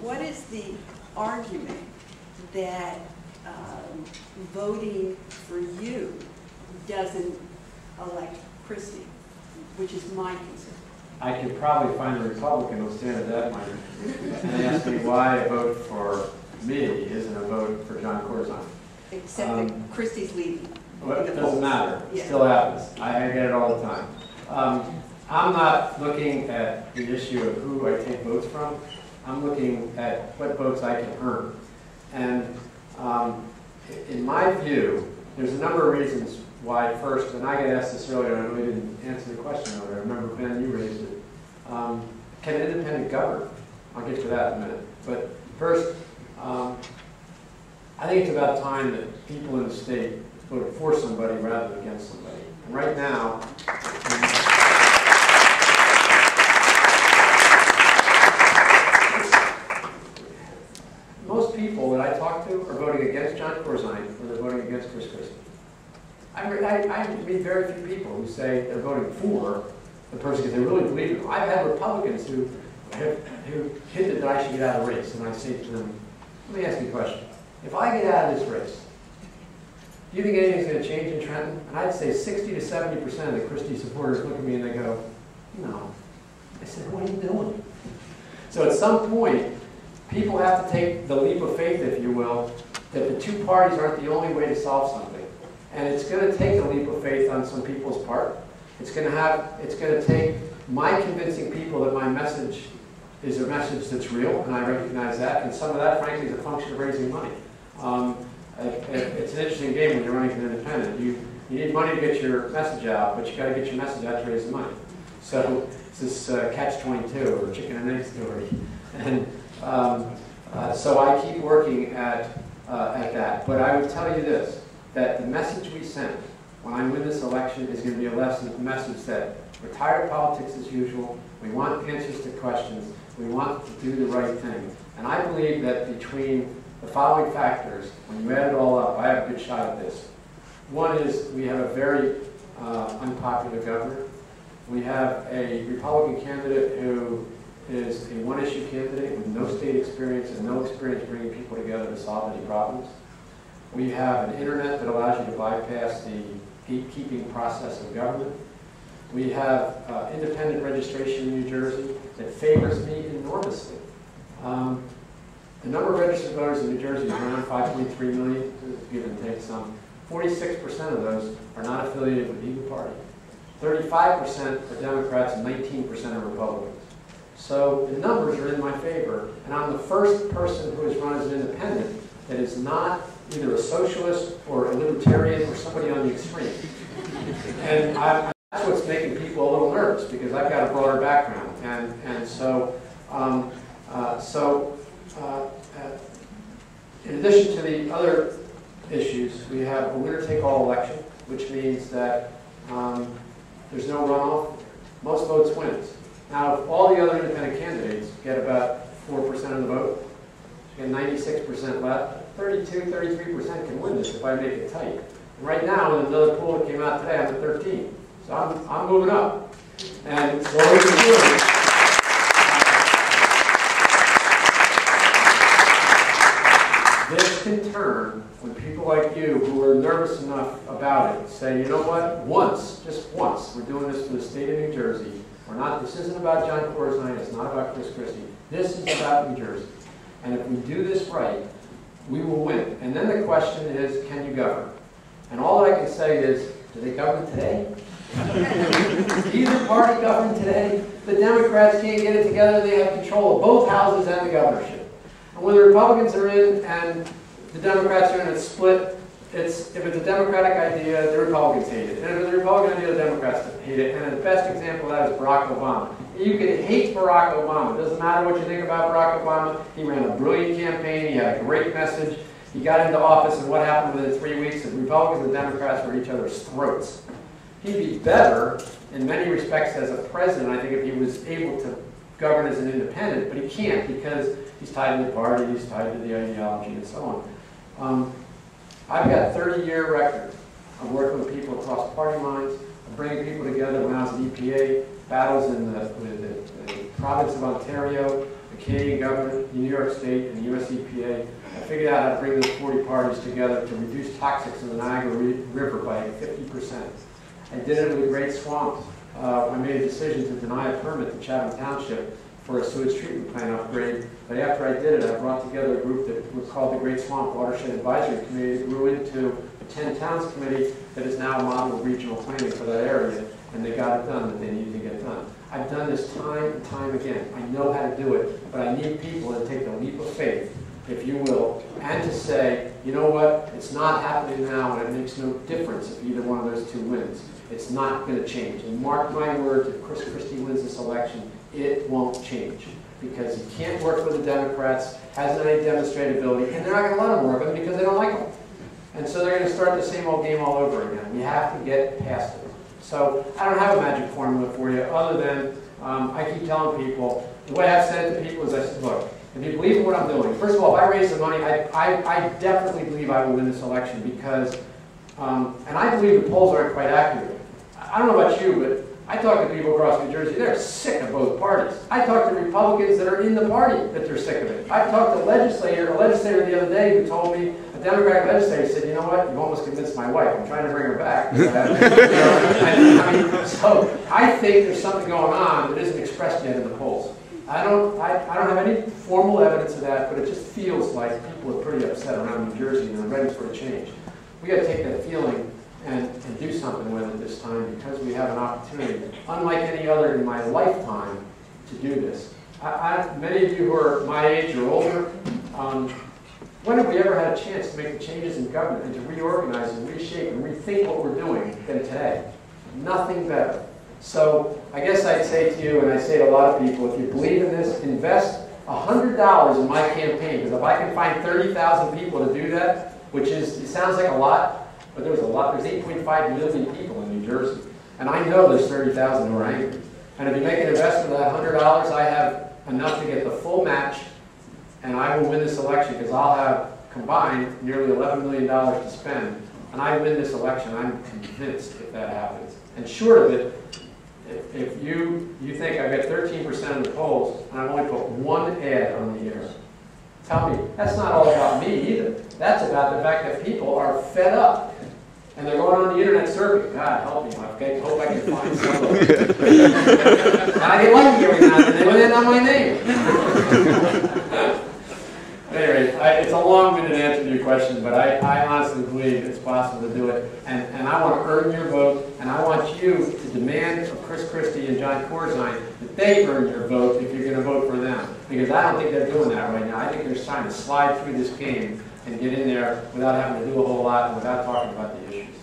what is the argument that voting for you doesn't elect Christie, which is my concern? I could probably find a Republican who'll stand at that mic and ask me why a vote for me isn't a vote for Jon Corzine. Except that Christie's leading. Well, it doesn't matter. It Yeah. still happens. I get it all the time. I'm not looking at the issue of who I take votes from. I'm looking at what votes I can earn. And in my view, there's a number of reasons why. First, and I got asked this earlier, and I really didn't answer the question earlier. I remember, Ben, you raised it. Can an independent govern? I'll get to that in a minute. But first, I think it's about time that people in the state voted for somebody rather than against somebody. And right now, most people that I talk to are voting against Jon Corzine or they're voting against Chris Christie. I meet very few people who say they're voting for the person because they really believe in them. I've had Republicans who hinted that I should get out of the race, and I say to them, let me ask you a question. If I get out of this race, do you think anything's going to change in Trenton? And I'd say 60 to 70% of the Christie supporters look at me and they go, no. I said, what are you doing? So at some point, people have to take the leap of faith, if you will, that the two parties aren't the only way to solve something. And it's going to take a leap of faith on some people's part. It's going to take my convincing people that my message is a message that's real, and I recognize that. And some of that, frankly, is a function of raising money. It's an interesting game when you're running for an independent. You need money to get your message out, but you got to get your message out to raise the money. So it's this catch-22 or chicken and egg story. And so I keep working at that. But I would tell you this, that the message we send when I win this election is going to be a message that we're tired of politics as usual. We want answers to questions. We want to do the right thing. And I believe that between the following factors, when you add it all up, I have a good shot at this. One is we have a very unpopular governor. We have a Republican candidate who is a one-issue candidate with no state experience and no experience bringing people together to solve any problems. We have an internet that allows you to bypass the gatekeeping process of government. We have independent registration in New Jersey that favors me enormously. The number of registered voters in New Jersey is around 5.3 million, give and take some. 46% of those are not affiliated with either party. 35% are Democrats and 19% are Republicans. So the numbers are in my favor, and I'm the first person who has run as an independent that is not either a socialist or a libertarian or somebody on the extreme. And that's what's making people a little nervous, because I've got a broader background. And so, in addition to the other issues, we have a winner-take-all election, which means that there's no runoff. Most votes wins. Now, if all the other independent candidates get about 4% of the vote, and 96% left, 32, 33% can win this if I make it tight. And right now, in another poll that came out today, I'm at 13. So I'm moving up. And so what we can do, this can turn when people like you who are nervous enough about it say, you know what, once, just once, we're doing this for the state of New Jersey. This isn't about Jon Corzine, it's not about Chris Christie. This is about New Jersey. And if we do this right, we will win. And then the question is, can you govern? And all I can say is, do they govern today? Either party govern today? The Democrats can't get it together. They have control of both houses and the governorship. And when the Republicans are in and the Democrats are in, it's split. If it's a Democratic idea, the Republicans hate it. And if it's a Republican idea, the Democrats hate it. And the best example of that is Barack Obama. You can hate Barack Obama. It doesn't matter what you think about Barack Obama. He ran a brilliant campaign. He had a great message. He got into office, and what happened within 3 weeks? The Republicans and Democrats were at each other's throats. He'd be better in many respects as a president, I think, if he was able to govern as an independent, but he can't because he's tied to the party, he's tied to the ideology, and so on. I've got a 30-year record of working with people across party lines, of bringing people together when I was at EPA, battles in the province of Ontario, the Canadian government, the New York State, and the US EPA. I figured out how to bring those 40 parties together to reduce toxics in the Niagara River by 50%. I did it with Great Swamps. I made a decision to deny a permit to Chatham Township for a sewage treatment plant upgrade. But after I did it, I brought together a group that was called the Great Swamp Watershed Advisory Committee that grew into a 10 Towns Committee that is now a model of regional planning for that area. And they got it done that they needed to get done. I've done this time and time again. I know how to do it, but I need people to take the leap of faith, if you will, and to say, you know what, it's not happening now, and it makes no difference if either one of those two wins. It's not going to change. And mark my words, if Chris Christie wins this election, it won't change. Because he can't work with the Democrats, hasn't any demonstrability, and they're not going to let him work with them because they don't like him. And so they're going to start the same old game all over again. We have to get past it. So I don't have a magic formula for you other than I keep telling people, the way I've said it to people is I said, look, if you believe in what I'm doing, first of all, if I raise the money, I definitely believe I will win this election because, and I believe the polls aren't quite accurate. I don't know about you, but I talk to people across New Jersey, they're sick of both parties. I talk to Republicans that are in the party that they're sick of it. I talked to a legislator the other day who told me, a Democratic legislator said, you know what, you've almost convinced my wife. I'm trying to bring her back. So I think there's something going on that isn't expressed yet in the polls. I don't have any formal evidence of that, but it just feels like people are pretty upset around New Jersey and they're ready for a change. We got to take that feeling and do something with it this time because we have an opportunity, unlike any other in my lifetime, to do this. Many of you who are my age or older, when have we ever had a chance to make the changes in government and to reorganize and reshape and rethink what we're doing than today? Nothing better. So I guess I'd say to you, and I say to a lot of people, if you believe in this, invest $100 in my campaign, because if I can find 30,000 people to do that, which is, it sounds like a lot, but there's 8.5 million people in New Jersey. And I know there's 30,000 who are angry. And if you make an investment of that $100, I have enough to get the full match, and I will win this election because I'll have combined nearly $11 million to spend. And I win this election, I'm convinced if that happens. And short of it, if you think I get 13% of the polls, and I've only put one ad on the air, tell me, that's not all about me either. That's about the fact that people are fed up. And they're going on the internet surfing. God help me, I hope I can find somebody. And I get lucky every now and then, they would end on my name. Anyway, it's a long-winded answer to your question, but I honestly believe it's possible to do it. And I want to earn your vote, and I want you to demand of Chris Christie and Jon Corzine that they earn your vote if you're going to vote for them. Because I don't think they're doing that right now. I think they're trying to slide through this game and get in there without having to do a whole lot and without talking about the issues.